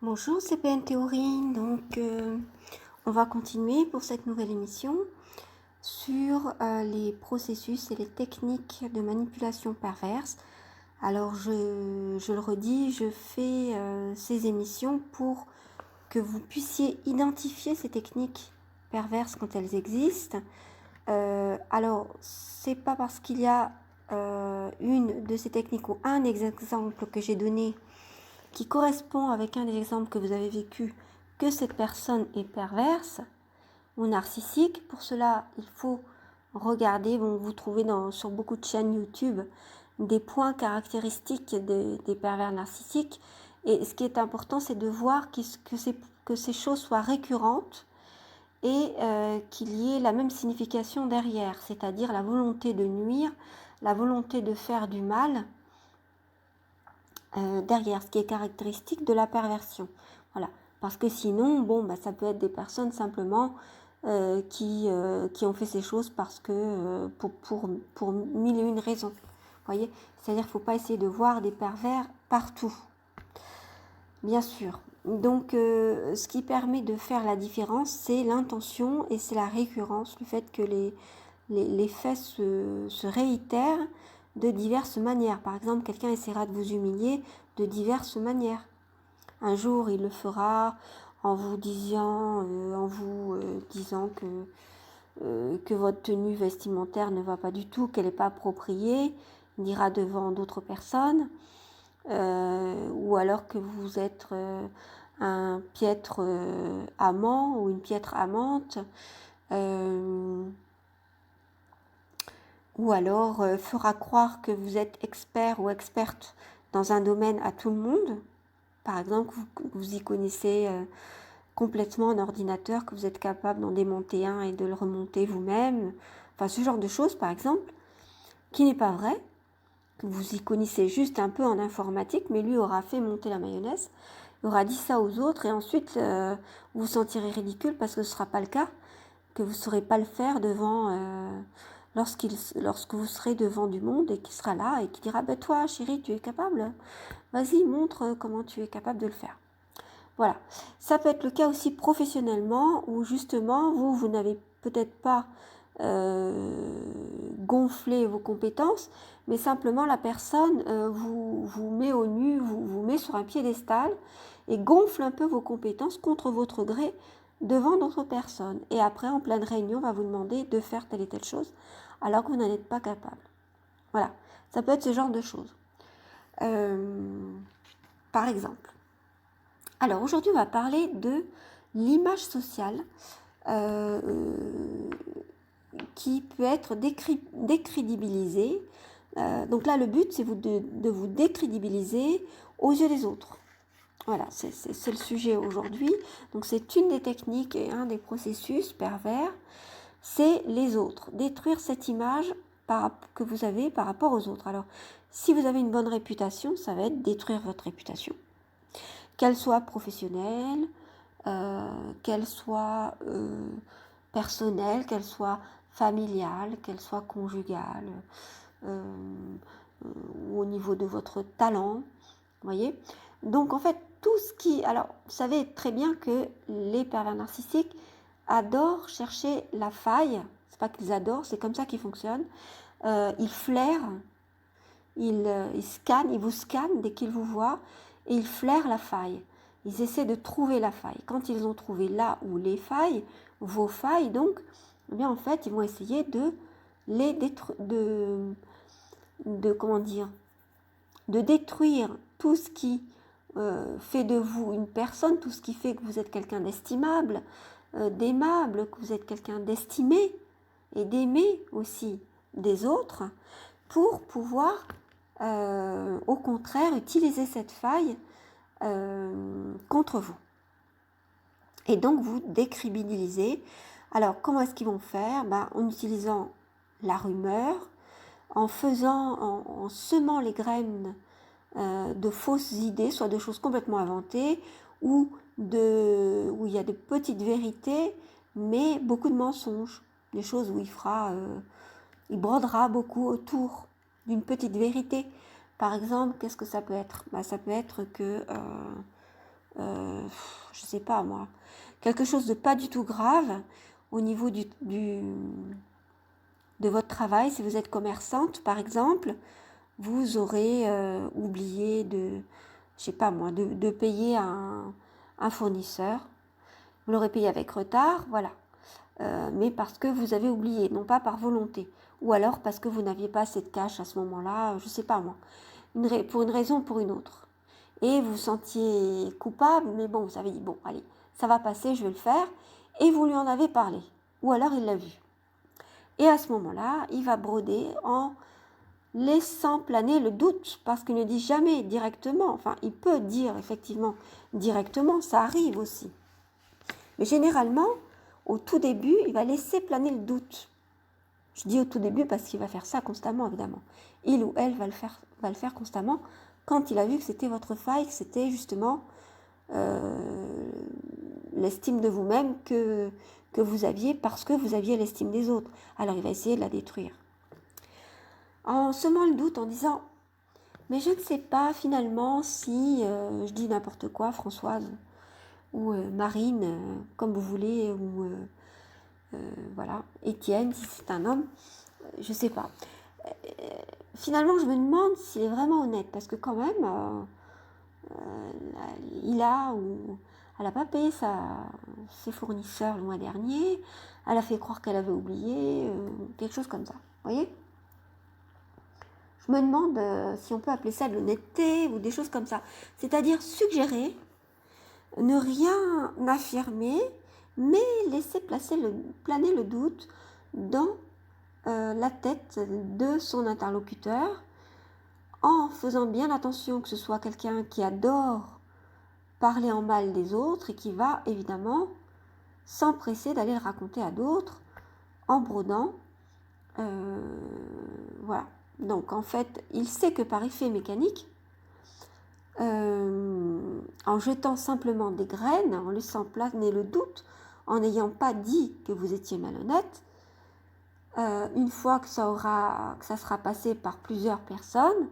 Bonjour, c'est PN Théorie. On va continuer pour cette nouvelle émission sur les processus et les techniques de manipulation perverse. Alors, je le redis, je fais ces émissions pour que vous puissiez identifier ces techniques perverses quand elles existent. Alors, c'est pas parce qu'il y a une de ces techniques ou un exemple que j'ai donné qui correspond avec un des exemples que vous avez vécu, que cette personne est perverse ou narcissique. Pour cela, il faut regarder, vous trouvez sur beaucoup de chaînes YouTube des points caractéristiques des pervers narcissiques. Et ce qui est important, c'est de voir que ces choses soient récurrentes et qu'il y ait la même signification derrière, c'est-à-dire la volonté de nuire, la volonté de faire du mal, derrière, ce qui est caractéristique de la perversion. Voilà. Parce que sinon, ça peut être des personnes simplement qui ont fait ces choses parce que pour mille et une raisons. Vous voyez, c'est-à-dire qu'il ne faut pas essayer de voir des pervers partout. Bien sûr. Donc, ce qui permet de faire la différence, c'est l'intention et c'est la récurrence, le fait que les faits se réitèrent de diverses manières. Par exemple, quelqu'un essaiera de vous humilier de diverses manières. Un jour, il le fera en vous disant, que votre tenue vestimentaire ne va pas du tout, qu'elle n'est pas appropriée. Il dira devant d'autres personnes. Ou alors que vous êtes un piètre amant ou une piètre amante. Ou alors fera croire que vous êtes expert ou experte dans un domaine à tout le monde. Par exemple, vous y connaissez complètement en ordinateur, que vous êtes capable d'en démonter un et de le remonter vous-même. Enfin, ce genre de choses, par exemple, qui n'est pas vrai, que vous y connaissez juste un peu en informatique, mais lui aura fait monter la mayonnaise, il aura dit ça aux autres, et ensuite vous vous sentirez ridicule parce que ce ne sera pas le cas, que vous ne saurez pas le faire devant... lorsque vous serez devant du monde et qu'il sera là et qui dira toi chérie, tu es capable, vas-y, montre comment tu es capable de le faire. Voilà, ça peut être le cas aussi professionnellement où justement vous n'avez peut-être pas gonflé vos compétences, mais simplement la personne vous met au nu, vous met sur un piédestal et gonfle un peu vos compétences contre votre gré devant d'autres personnes. Et après, en pleine réunion, on va vous demander de faire telle et telle chose alors que vous n'en êtes pas capable. Voilà, ça peut être ce genre de choses. Par exemple. Alors aujourd'hui, on va parler de l'image sociale qui peut être décrédibilisée. Donc là, le but, c'est de vous décrédibiliser aux yeux des autres. Voilà, c'est le sujet aujourd'hui. Donc c'est une des techniques et un des processus pervers, c'est les autres. Détruire cette image que vous avez par rapport aux autres. Alors, si vous avez une bonne réputation, ça va être détruire votre réputation. Qu'elle soit professionnelle, qu'elle soit personnelle, qu'elle soit familiale, qu'elle soit conjugale, ou au niveau de votre talent, vous voyez. Donc en fait, tout ce qui... Alors, vous savez très bien que les pervers narcissiques adorent chercher la faille. C'est pas qu'ils adorent, c'est comme ça qu'ils fonctionnent. Ils flairent, ils scannent, ils vous scannent dès qu'ils vous voient et ils flairent la faille. Ils essaient de trouver la faille. Quand ils ont trouvé là où les failles, vos failles, donc, eh bien en fait, ils vont essayer de les comment dire, de détruire tout ce qui fait de vous une personne, tout ce qui fait que vous êtes quelqu'un d'estimable, d'aimable, que vous êtes quelqu'un d'estimé et d'aimer aussi des autres, pour pouvoir au contraire utiliser cette faille contre vous. Et donc vous décrédibilisez. Alors comment est-ce qu'ils vont faire? En utilisant la rumeur, en semant les graines de fausses idées, soit de choses complètement inventées, ou où il y a de petites vérités, mais beaucoup de mensonges. Des choses où il brodera beaucoup autour d'une petite vérité. Par exemple, qu'est-ce que ça peut être? Ça peut être que je sais pas moi, quelque chose de pas du tout grave au niveau de votre travail. Si vous êtes commerçante, par exemple, vous aurez oublié je sais pas moi, de payer un fournisseur. Vous l'aurez payé avec retard, voilà. Mais parce que vous avez oublié, non pas par volonté. Ou alors parce que vous n'aviez pas assez de cash à ce moment-là, je sais pas moi. Pour une raison ou pour une autre. Et vous vous sentiez coupable, mais bon, vous avez dit, bon, allez, ça va passer, je vais le faire. Et vous lui en avez parlé. Ou alors il l'a vu. Et à ce moment-là, il va broder en laissant planer le doute, parce qu'il ne dit jamais directement, enfin, il peut dire effectivement directement, ça arrive aussi. Mais généralement, au tout début, il va laisser planer le doute. Je dis au tout début parce qu'il va faire ça constamment, évidemment. Il ou elle va le faire constamment quand il a vu que c'était votre faille, que c'était justement l'estime de vous-même que vous aviez parce que vous aviez l'estime des autres. Alors il va essayer de la détruire. En semant le doute, en disant « Mais je ne sais pas finalement si, je dis n'importe quoi, Françoise, ou Marine, comme vous voulez, ou voilà, Étienne, si c'est un homme, je ne sais pas. Finalement, je me demande s'il est vraiment honnête, parce que quand même, il a ou elle n'a pas payé ses fournisseurs le mois dernier, elle a fait croire qu'elle avait oublié, quelque chose comme ça, vous voyez ? Je me demande si on peut appeler ça de l'honnêteté ou des choses comme ça. C'est-à-dire suggérer, ne rien affirmer, mais laisser planer le doute dans la tête de son interlocuteur, en faisant bien attention que ce soit quelqu'un qui adore parler en mal des autres et qui va évidemment s'empresser d'aller le raconter à d'autres en brodant. Voilà. Donc en fait, il sait que par effet mécanique, en jetant simplement des graines, en laissant planer le doute, en n'ayant pas dit que vous étiez malhonnête, une fois que ça sera passé par plusieurs personnes,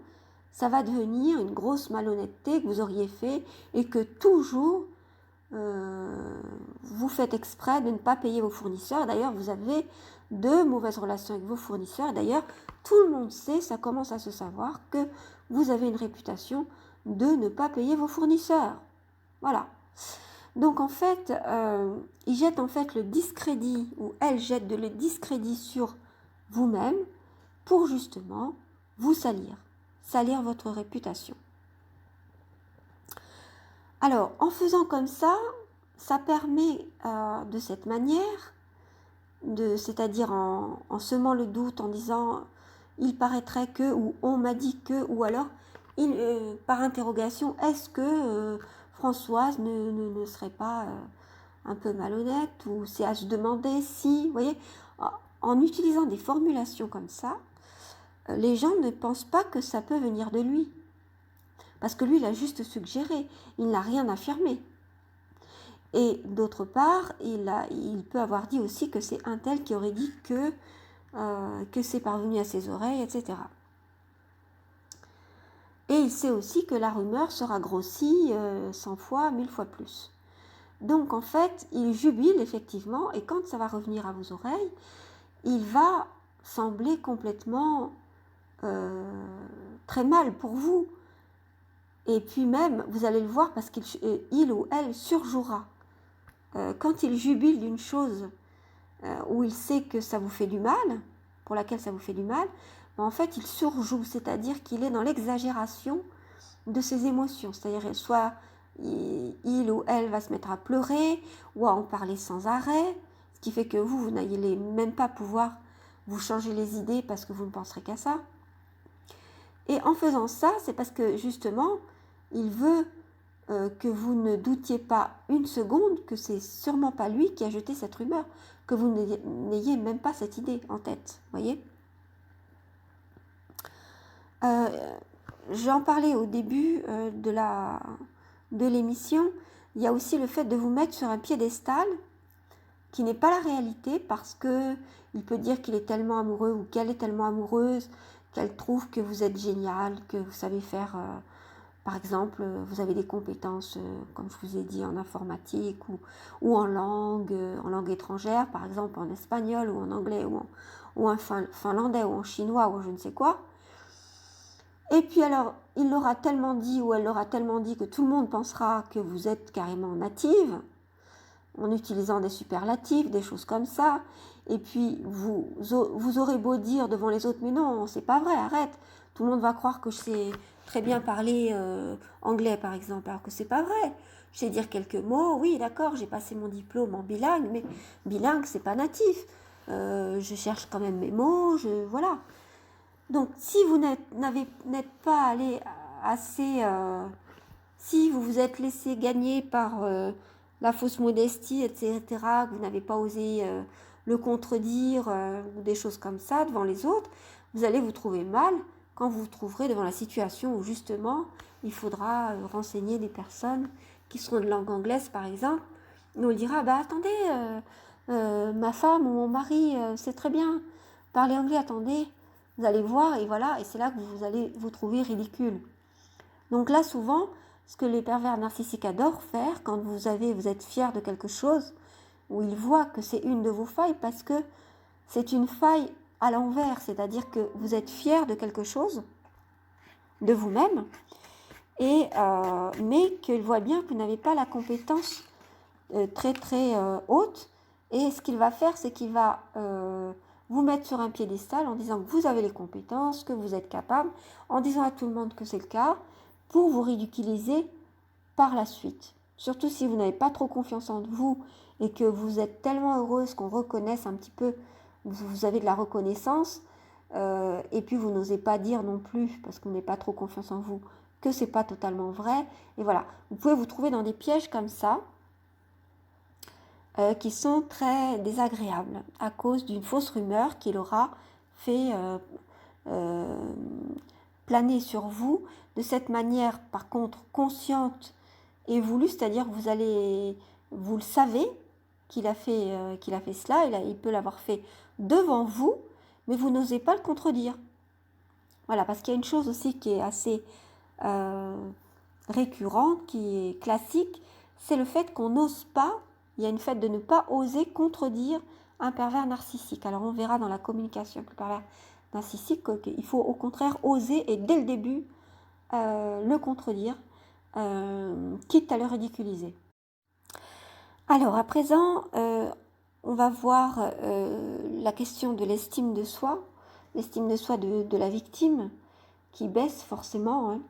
ça va devenir une grosse malhonnêteté que vous auriez fait et que toujours vous faites exprès de ne pas payer vos fournisseurs. D'ailleurs, vous avez de mauvaises relations avec vos fournisseurs. D'ailleurs, tout le monde sait, ça commence à se savoir, que vous avez une réputation de ne pas payer vos fournisseurs. Voilà. Donc en fait, il jette en fait le discrédit, ou elle jette le discrédit sur vous-même pour justement vous salir votre réputation. Alors, en faisant comme ça permet de cette manière, c'est-à-dire en semant le doute, en disant « il paraîtrait que » ou « on m'a dit que » ou alors par interrogation, est-ce que Françoise ne serait pas un peu malhonnête, ou c'est à se demander si, vous voyez, en utilisant des formulations comme ça, les gens ne pensent pas que ça peut venir de lui. Parce que lui, il a juste suggéré, il n'a rien affirmé. Et d'autre part, il peut avoir dit aussi que c'est un tel qui aurait dit que c'est parvenu à ses oreilles, etc. Et il sait aussi que la rumeur sera grossie 100 fois, 1000 fois plus. Donc en fait, il jubile effectivement, et quand ça va revenir à vos oreilles, il va sembler complètement très mal pour vous. Et puis même, vous allez le voir parce qu'il ou elle surjouera. Quand il jubile d'une chose où il sait que ça vous fait du mal, pour laquelle ça vous fait du mal, en fait, il surjoue, c'est-à-dire qu'il est dans l'exagération de ses émotions. C'est-à-dire, soit il ou elle va se mettre à pleurer ou à en parler sans arrêt, ce qui fait que vous n'allez même pas pouvoir vous changer les idées parce que vous ne penserez qu'à ça. Et en faisant ça, c'est parce que justement, il veut que vous ne doutiez pas une seconde que c'est sûrement pas lui qui a jeté cette rumeur, que vous n'ayez même pas cette idée en tête, voyez. J'en parlais au début de l'émission. Il y a aussi le fait de vous mettre sur un piédestal qui n'est pas la réalité, parce que il peut dire qu'il est tellement amoureux ou qu'elle est tellement amoureuse qu'elle trouve que vous êtes génial, que vous savez faire Par exemple, vous avez des compétences, comme je vous ai dit, en informatique ou en langue étrangère, par exemple en espagnol ou en anglais ou en finlandais ou en chinois ou je ne sais quoi. Et puis alors, il l'aura tellement dit ou elle l'aura tellement dit que tout le monde pensera que vous êtes carrément native, en utilisant des superlatifs, des choses comme ça. Et puis, vous aurez beau dire devant les autres, mais non, c'est pas vrai, arrête. Tout le monde va croire que je sais très bien parler anglais, par exemple, alors que c'est pas vrai. Je sais dire quelques mots, oui, d'accord, j'ai passé mon diplôme en bilingue, mais bilingue, c'est pas natif. Je cherche quand même mes mots, voilà. Donc, si vous n'êtes pas allé assez... si vous vous êtes laissé gagner par la fausse modestie, etc., que vous n'avez pas osé le contredire ou des choses comme ça devant les autres, vous allez vous trouver mal quand vous vous trouverez devant la situation où justement il faudra renseigner des personnes qui seront de langue anglaise par exemple. Et on dira, bah attendez, ma femme ou mon mari sait très bien parler anglais, attendez, vous allez voir et voilà, et c'est là que vous allez vous trouver ridicule. Donc là souvent, ce que les pervers narcissiques adorent faire quand vous êtes fier de quelque chose, où ils voient que c'est une de vos failles, parce que c'est une faille à l'envers, c'est-à-dire que vous êtes fier de quelque chose, de vous-même, mais qu'ils voient bien que vous n'avez pas la compétence très très haute, et ce qu'il va faire, c'est qu'il va vous mettre sur un piédestal en disant que vous avez les compétences, que vous êtes capable, en disant à tout le monde que c'est le cas, pour vous ridiculiser par la suite. Surtout si vous n'avez pas trop confiance en vous et que vous êtes tellement heureuse qu'on reconnaisse un petit peu, vous avez de la reconnaissance, et puis vous n'osez pas dire non plus, parce que vous n'avez pas trop confiance en vous, que c'est pas totalement vrai. Et voilà, vous pouvez vous trouver dans des pièges comme ça, qui sont très désagréables à cause d'une fausse rumeur qu'il aura fait planer sur vous de cette manière, par contre, consciente et voulue, c'est-à-dire que vous le savez qu'il a fait cela, il peut l'avoir fait devant vous, mais vous n'osez pas le contredire. Voilà, parce qu'il y a une chose aussi qui est assez récurrente, qui est classique, c'est le fait qu'on n'ose pas, il y a une fait de ne pas oser contredire un pervers narcissique. Alors on verra dans la communication avec le pervers narcissique qu'il faut au contraire oser et dès le début le contredire, quitte à le ridiculiser. Alors à présent, on va voir la question de l'estime de soi de la victime qui baisse forcément, hein.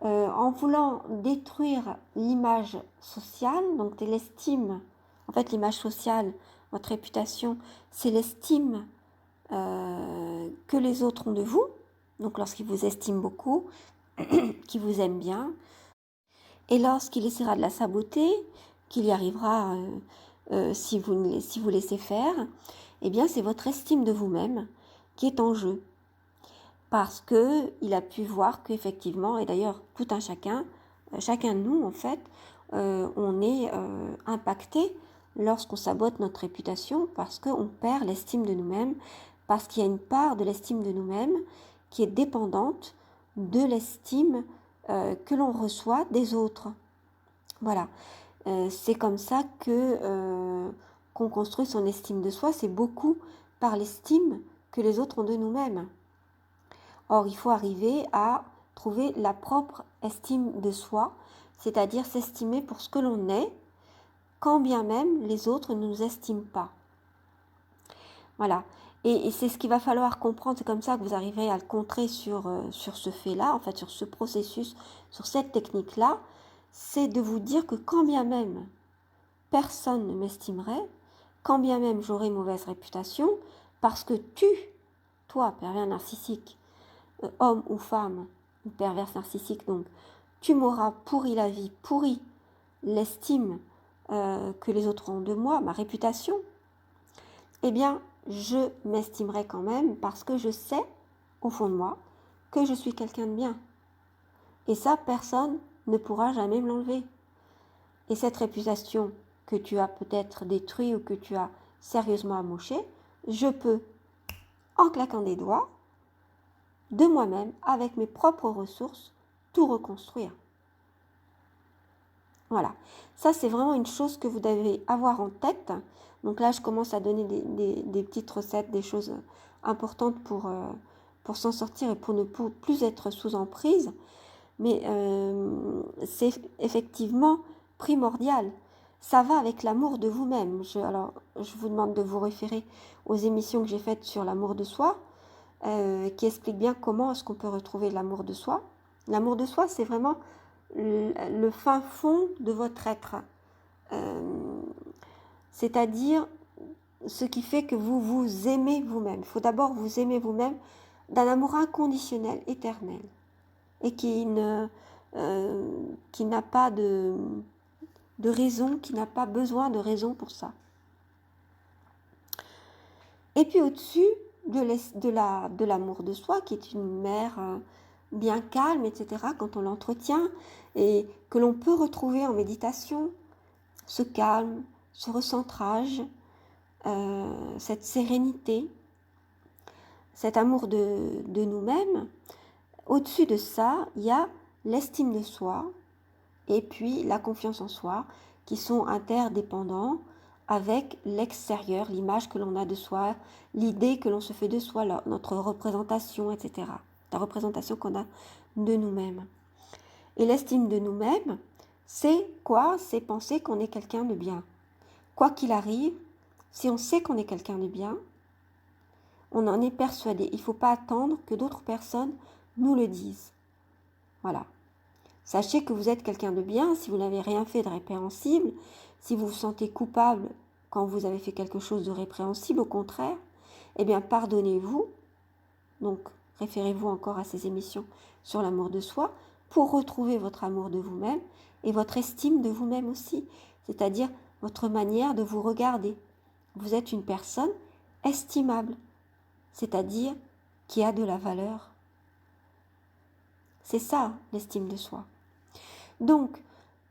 En voulant détruire l'image sociale, donc de l'estime, en fait l'image sociale, votre réputation, c'est l'estime que les autres ont de vous, donc lorsqu'ils vous estiment beaucoup, qu'ils vous aiment bien, et lorsqu'il essaiera de la saboter, qu'il y arrivera si vous laissez faire, eh bien c'est votre estime de vous-même qui est en jeu. Parce qu'il a pu voir qu'effectivement, et d'ailleurs tout un chacun de nous en fait, on est impacté lorsqu'on sabote notre réputation parce qu'on perd l'estime de nous-mêmes, parce qu'il y a une part de l'estime de nous-mêmes qui est dépendante de l'estime que l'on reçoit des autres. Voilà, c'est comme ça qu'on construit son estime de soi, c'est beaucoup par l'estime que les autres ont de nous-mêmes. Or, il faut arriver à trouver la propre estime de soi, c'est-à-dire s'estimer pour ce que l'on est, quand bien même les autres ne nous estiment pas. Voilà. Et c'est ce qu'il va falloir comprendre, c'est comme ça que vous arriverez à le contrer sur ce fait-là, en fait sur ce processus, sur cette technique-là, c'est de vous dire que quand bien même personne ne m'estimerait, quand bien même j'aurais mauvaise réputation, parce que toi, pervers narcissique, homme ou femme, ou perverse narcissique, donc tu m'auras pourri la vie, pourri l'estime que les autres ont de moi, ma réputation, eh bien, je m'estimerai quand même parce que je sais, au fond de moi, que je suis quelqu'un de bien. Et ça, personne ne pourra jamais me l'enlever. Et cette réputation que tu as peut-être détruite ou que tu as sérieusement amochée, je peux, en claquant des doigts, de moi-même, avec mes propres ressources, tout reconstruire. Voilà, ça c'est vraiment une chose que vous devez avoir en tête. Donc là, je commence à donner des petites recettes, des choses importantes pour s'en sortir et pour ne plus être sous emprise. Mais c'est effectivement primordial. Ça va avec l'amour de vous-même. Alors, je vous demande de vous référer aux émissions que j'ai faites sur l'amour de soi, qui expliquent bien comment est-ce qu'on peut retrouver l'amour de soi. L'amour de soi, c'est vraiment le fin fond de votre être. C'est-à-dire ce qui fait que vous vous aimez vous-même. Il faut d'abord vous aimer vous-même d'un amour inconditionnel, éternel, et qui n'a pas de raison, qui n'a pas besoin de raison pour ça. Et puis au-dessus de l'amour de soi, qui est une mer bien calme, etc., quand on l'entretient, et que l'on peut retrouver en méditation, ce calme, ce recentrage, cette sérénité, cet amour de nous-mêmes. Au-dessus de ça, il y a l'estime de soi et puis la confiance en soi, qui sont interdépendants avec l'extérieur, l'image que l'on a de soi, l'idée que l'on se fait de soi, notre représentation, etc. La représentation qu'on a de nous-mêmes. Et l'estime de nous-mêmes, c'est quoi? C'est penser qu'on est quelqu'un de bien. Quoi qu'il arrive, si on sait qu'on est quelqu'un de bien, on en est persuadé. Il ne faut pas attendre que d'autres personnes nous le disent. Voilà. Sachez que vous êtes quelqu'un de bien si vous n'avez rien fait de répréhensible, si vous vous sentez coupable quand vous avez fait quelque chose de répréhensible, au contraire, eh bien pardonnez-vous. Donc référez-vous encore à ces émissions sur l'amour de soi pour retrouver votre amour de vous-même et votre estime de vous-même aussi, c'est-à-dire votre manière de vous regarder. Vous êtes une personne estimable, c'est-à-dire qui a de la valeur. C'est ça l'estime de soi. Donc,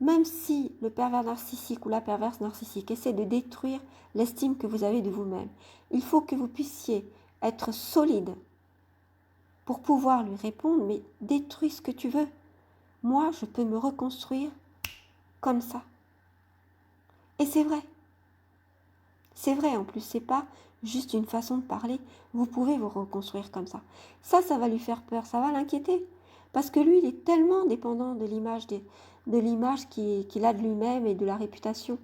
même si le pervers narcissique ou la perverse narcissique essaie de détruire l'estime que vous avez de vous-même, il faut que vous puissiez être solide pour pouvoir lui répondre, mais détruis ce que tu veux. Moi, je peux me reconstruire comme ça. Et c'est vrai. C'est vrai, en plus, c'est pas juste une façon de parler. Vous pouvez vous reconstruire comme ça. Ça va lui faire peur, ça va l'inquiéter. Parce que lui, il est tellement dépendant de l'image qu'il a de lui-même et de la réputation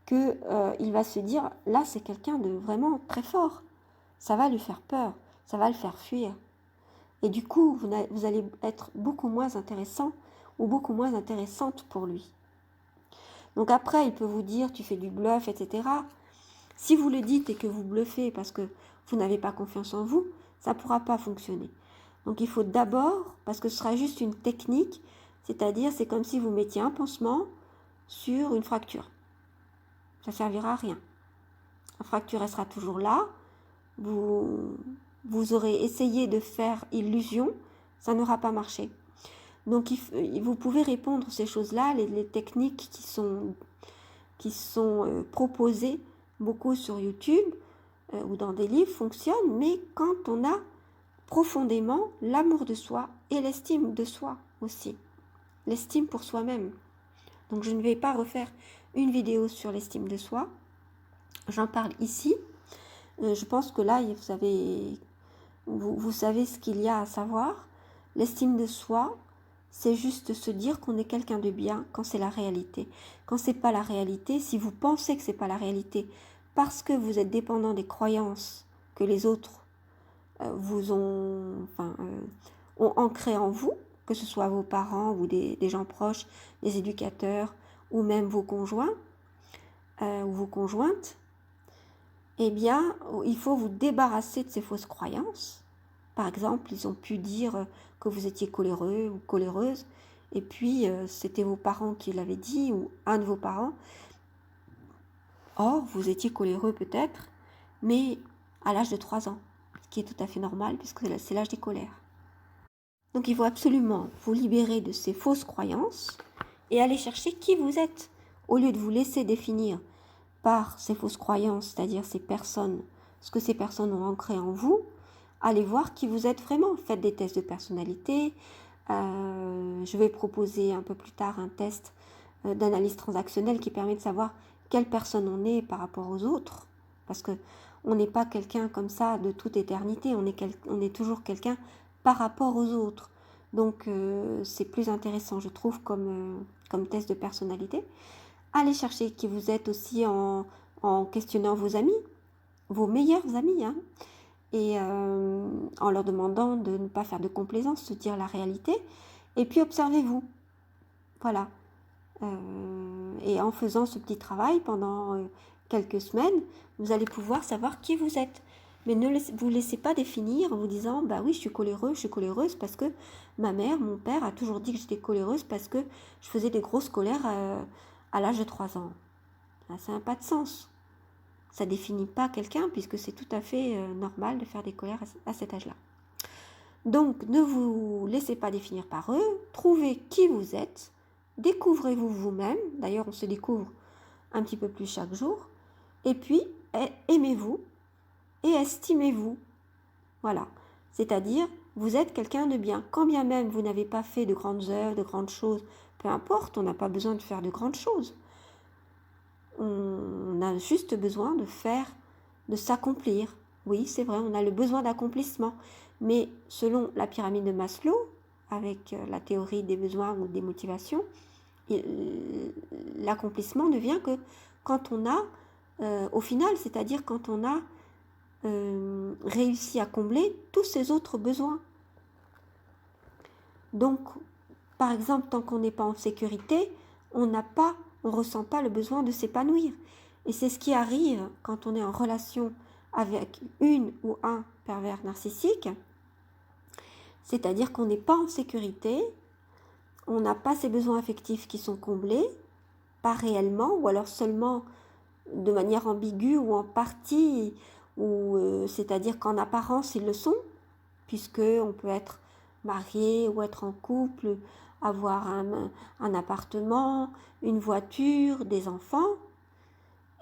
que il va se dire, là, c'est quelqu'un de vraiment très fort. Ça va lui faire peur, ça va le faire fuir. Et du coup, vous allez être beaucoup moins intéressant ou beaucoup moins intéressante pour lui. Donc après, il peut vous dire, tu fais du bluff, etc. Si vous le dites et que vous bluffez parce que vous n'avez pas confiance en vous, ça ne pourra pas fonctionner. Donc il faut d'abord, parce que ce sera juste une technique, c'est-à-dire c'est comme si vous mettiez un pansement sur une fracture. Ça ne servira à rien. La fracture, elle sera toujours là. Vous aurez essayé de faire illusion, ça n'aura pas marché. Donc vous pouvez répondre ces choses-là, les techniques qui sont proposées beaucoup sur YouTube ou dans des livres fonctionnent, mais quand on a profondément l'amour de soi et l'estime de soi aussi, l'estime pour soi-même. Donc je ne vais pas refaire une vidéo sur l'estime de soi, j'en parle ici. Je pense que là, vous savez ce qu'il y a à savoir. L'estime de soi, c'est juste se dire qu'on est quelqu'un de bien quand c'est la réalité. Quand c'est pas la réalité, si vous pensez que c'est pas la réalité, parce que vous êtes dépendant des croyances que les autres ont ancrées en vous, que ce soit vos parents ou des gens proches, des éducateurs ou même vos conjoints ou vos conjointes, eh bien, il faut vous débarrasser de ces fausses croyances. Par exemple, ils ont pu dire que vous étiez coléreux ou coléreuse, et puis c'était vos parents qui l'avaient dit, ou un de vos parents. Or, vous étiez coléreux peut-être, mais à l'âge de 3 ans, ce qui est tout à fait normal, puisque c'est l'âge des colères. Donc, il faut absolument vous libérer de ces fausses croyances et aller chercher qui vous êtes, au lieu de vous laisser définir par ces fausses croyances, c'est-à-dire ce que ces personnes ont ancré en vous. Allez voir qui vous êtes vraiment. Faites des tests de personnalité. Je vais proposer un peu plus tard un test d'analyse transactionnelle qui permet de savoir quelle personne on est par rapport aux autres. Parce que on n'est pas quelqu'un comme ça de toute éternité, on est toujours quelqu'un par rapport aux autres. Donc c'est plus intéressant, je trouve, comme test de personnalité. Allez chercher qui vous êtes aussi en questionnant vos amis, vos meilleurs amis, hein, et en leur demandant de ne pas faire de complaisance, de dire la réalité. Et puis observez-vous. Voilà. Et en faisant ce petit travail pendant quelques semaines, vous allez pouvoir savoir qui vous êtes. Mais ne vous laissez pas définir en vous disant bah oui, je suis coléreuse parce que ma mère, mon père a toujours dit que j'étais coléreuse parce que je faisais des grosses colères à l'âge de 3 ans. Ça n'a pas de sens. Ça ne définit pas quelqu'un puisque c'est tout à fait normal de faire des colères à cet âge-là. Donc ne vous laissez pas définir par eux, trouvez qui vous êtes, découvrez-vous vous-même, d'ailleurs on se découvre un petit peu plus chaque jour, et puis aimez-vous et estimez-vous. Voilà, c'est-à-dire vous êtes quelqu'un de bien, quand bien même vous n'avez pas fait de grandes œuvres, de grandes choses, peu importe, on n'a pas besoin de faire de grandes choses. On a juste besoin de s'accomplir. Oui, c'est vrai, on a le besoin d'accomplissement. Mais selon la pyramide de Maslow, avec la théorie des besoins ou des motivations, l'accomplissement ne vient que quand on a, au final, c'est-à-dire quand on a réussi à combler tous ces autres besoins. Donc, par exemple, tant qu'on n'est pas en sécurité, on ressent pas le besoin de s'épanouir. Et c'est ce qui arrive quand on est en relation avec une ou un pervers narcissique, c'est-à-dire qu'on n'est pas en sécurité, on n'a pas ces besoins affectifs qui sont comblés, pas réellement, ou alors seulement de manière ambiguë ou en partie, ou c'est-à-dire qu'en apparence ils le sont, puisque on peut être marié ou être en couple, avoir un appartement, une voiture, des enfants,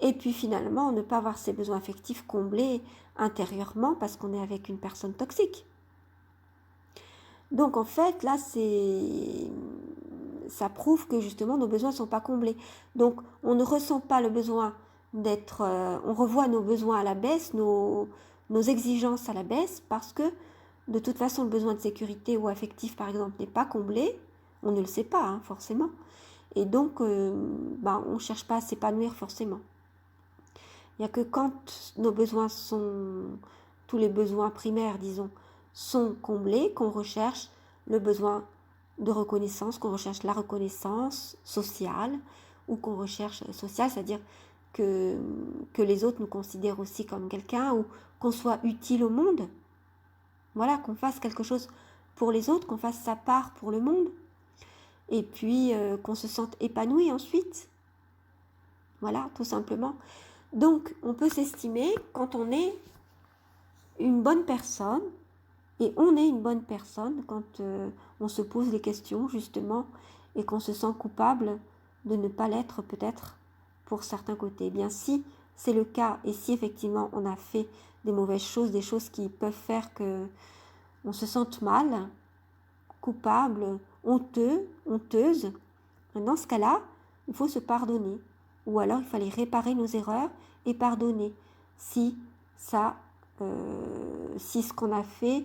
et puis finalement ne pas avoir ses besoins affectifs comblés intérieurement parce qu'on est avec une personne toxique. Donc en fait là ça prouve que justement nos besoins ne sont pas comblés. Donc on ne ressent pas le besoin d'être, on revoit nos besoins à la baisse, nos exigences à la baisse parce que de toute façon le besoin de sécurité ou affectif par exemple n'est pas comblé, on ne le sait pas hein, forcément, et donc on ne cherche pas à s'épanouir forcément. Il n'y a que quand nos besoins tous les besoins primaires disons, sont comblés qu'on recherche le besoin de reconnaissance, qu'on recherche la reconnaissance sociale, ou qu'on recherche sociale, c'est-à-dire que les autres nous considèrent aussi comme quelqu'un, ou qu'on soit utile au monde. Voilà, qu'on fasse quelque chose pour les autres, qu'on fasse sa part pour le monde, et puis qu'on se sente épanoui ensuite. Voilà, tout simplement. Donc, on peut s'estimer quand on est une bonne personne, et on est une bonne personne quand on se pose des questions, justement, et qu'on se sent coupable de ne pas l'être, peut-être, pour certains côtés. Eh bien, si c'est le cas, et si effectivement on a fait des mauvaises choses, des choses qui peuvent faire que on se sente mal, coupable, honteux, honteuse, dans ce cas-là, il faut se pardonner. Ou alors, il fallait réparer nos erreurs et pardonner. Si ce qu'on a fait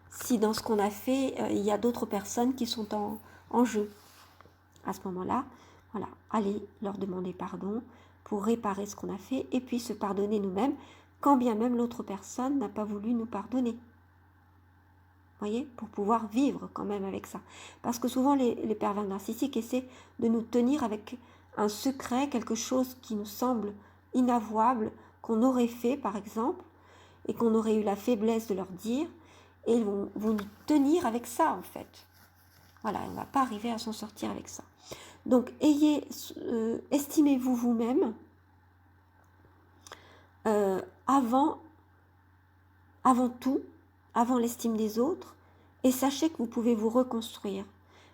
si dans ce qu'on a fait, il y a d'autres personnes qui sont en jeu. À ce moment-là, voilà, allez leur demander pardon pour réparer ce qu'on a fait et puis se pardonner nous-mêmes, quand bien même l'autre personne n'a pas voulu nous pardonner. Voyez, pour pouvoir vivre quand même avec ça. Parce que souvent, les pervers narcissiques essaient de nous tenir avec un secret, quelque chose qui nous semble inavouable, qu'on aurait fait par exemple, et qu'on aurait eu la faiblesse de leur dire, et ils vont nous tenir avec ça en fait. Voilà, on ne va pas arriver à s'en sortir avec ça. Donc, estimez-vous vous-même avant tout, avant l'estime des autres, et sachez que vous pouvez vous reconstruire.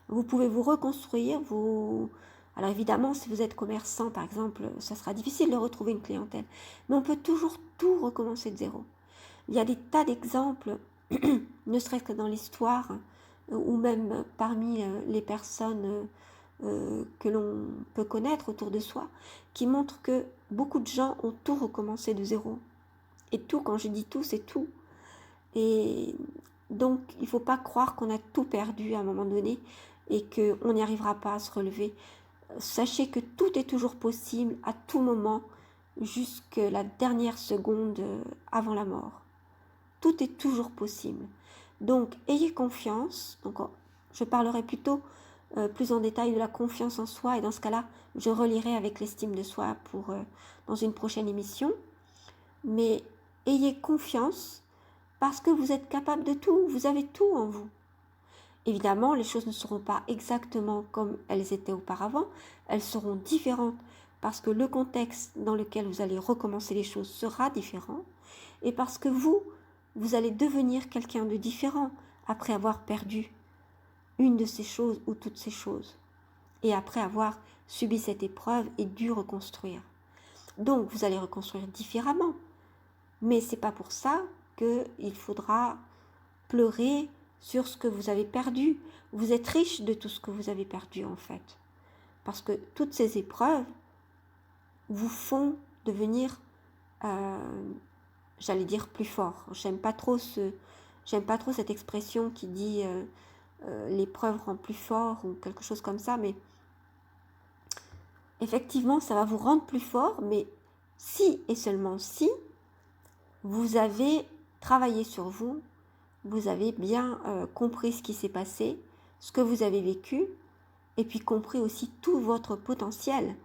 Vous pouvez vous reconstruire, alors évidemment, si vous êtes commerçant, par exemple, ça sera difficile de retrouver une clientèle, mais on peut toujours tout recommencer de zéro. Il y a des tas d'exemples, ne serait-ce que dans l'histoire ou même parmi les personnes que l'on peut connaître autour de soi, qui montrent que beaucoup de gens ont tout recommencé de zéro. Et tout, quand je dis tout, c'est tout. Et donc, il ne faut pas croire qu'on a tout perdu à un moment donné et qu'on n'y arrivera pas à se relever. Sachez que tout est toujours possible à tout moment, jusqu'à la dernière seconde avant la mort. Tout est toujours possible. Donc, ayez confiance. Donc, je parlerai plutôt plus en détail de la confiance en soi, et dans ce cas-là, je relierai avec l'estime de soi dans une prochaine émission. Mais ayez confiance parce que vous êtes capable de tout, vous avez tout en vous. Évidemment, les choses ne seront pas exactement comme elles étaient auparavant, elles seront différentes parce que le contexte dans lequel vous allez recommencer les choses sera différent, et parce que vous allez devenir quelqu'un de différent après avoir perdu une de ces choses ou toutes ces choses, et après avoir subi cette épreuve et dû reconstruire. Donc, vous allez reconstruire différemment, mais c'est pas pour ça qu'il faudra pleurer sur ce que vous avez perdu. Vous êtes riche de tout ce que vous avez perdu en fait, parce que toutes ces épreuves vous font devenir, j'allais dire, plus fort. J'aime pas trop cette expression qui dit l'épreuve rend plus fort ou quelque chose comme ça, mais effectivement ça va vous rendre plus fort, mais si et seulement si vous avez travaillé sur vous, vous avez bien compris ce qui s'est passé, ce que vous avez vécu, et puis compris aussi tout votre potentiel.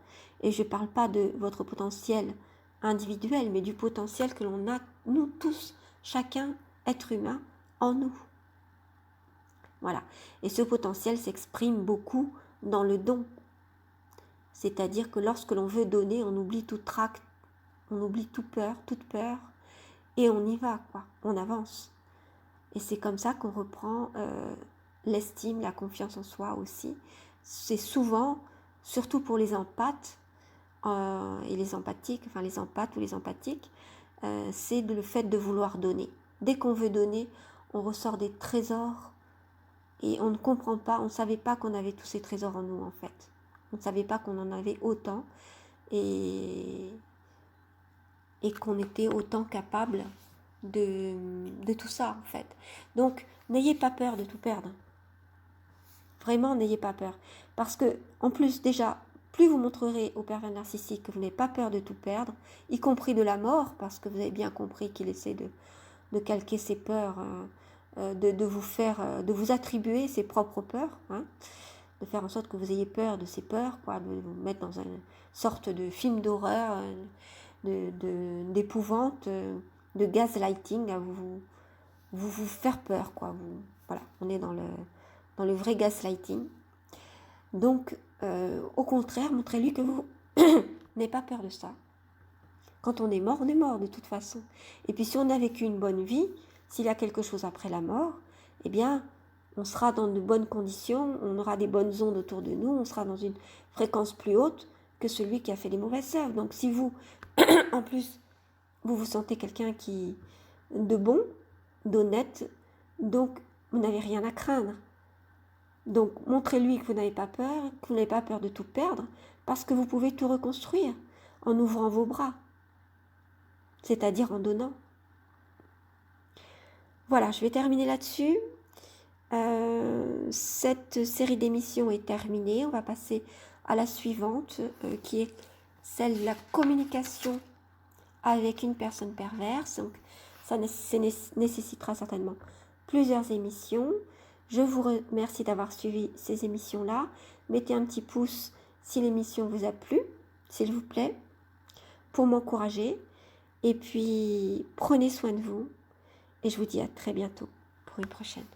Et je ne parle pas de votre potentiel individuel, mais du potentiel que l'on a, nous tous, chacun, être humain, en nous. Voilà. Et ce potentiel s'exprime beaucoup dans le don. C'est-à-dire que lorsque l'on veut donner, on oublie tout trac, on oublie toute peur, et on y va, quoi. On avance. Et c'est comme ça qu'on reprend l'estime, la confiance en soi aussi. C'est souvent, surtout pour les empathes et les empathiques, enfin les empathes ou les empathiques, c'est le fait de vouloir donner. Dès qu'on veut donner, on ressort des trésors et on ne comprend pas, on ne savait pas qu'on avait tous ces trésors en nous en fait. On ne savait pas qu'on en avait autant et qu'on était autant capable de tout ça en fait. Donc n'ayez pas peur de tout perdre. Vraiment, n'ayez pas peur. Parce que, en plus, déjà, plus vous montrerez au pervers narcissique que vous n'avez pas peur de tout perdre, y compris de la mort, parce que vous avez bien compris qu'il essaie de calquer ses peurs, de vous attribuer ses propres peurs, hein, de faire en sorte que vous ayez peur de ces peurs, quoi, de vous mettre dans une sorte de film d'horreur, d'épouvante, de gaslighting, à vous faire peur, quoi. Voilà, on est dans le vrai gaslighting. Donc, au contraire, montrez-lui que vous n'avez pas peur de ça. Quand on est mort de toute façon. Et puis si on a vécu une bonne vie, s'il y a quelque chose après la mort, eh bien, on sera dans de bonnes conditions, on aura des bonnes ondes autour de nous, on sera dans une fréquence plus haute que celui qui a fait les mauvaises œuvres. Donc si vous, en plus, vous sentez quelqu'un de bon, d'honnête, donc vous n'avez rien à craindre. Donc, montrez-lui que vous n'avez pas peur, que vous n'avez pas peur de tout perdre, parce que vous pouvez tout reconstruire en ouvrant vos bras, c'est-à-dire en donnant. Voilà, je vais terminer là-dessus. Cette série d'émissions est terminée. On va passer à la suivante, qui est celle de la communication avec une personne perverse. Donc, ça nécessitera certainement plusieurs émissions. Je vous remercie d'avoir suivi ces émissions-là. Mettez un petit pouce si l'émission vous a plu, s'il vous plaît, pour m'encourager. Et puis, prenez soin de vous. Et je vous dis à très bientôt pour une prochaine.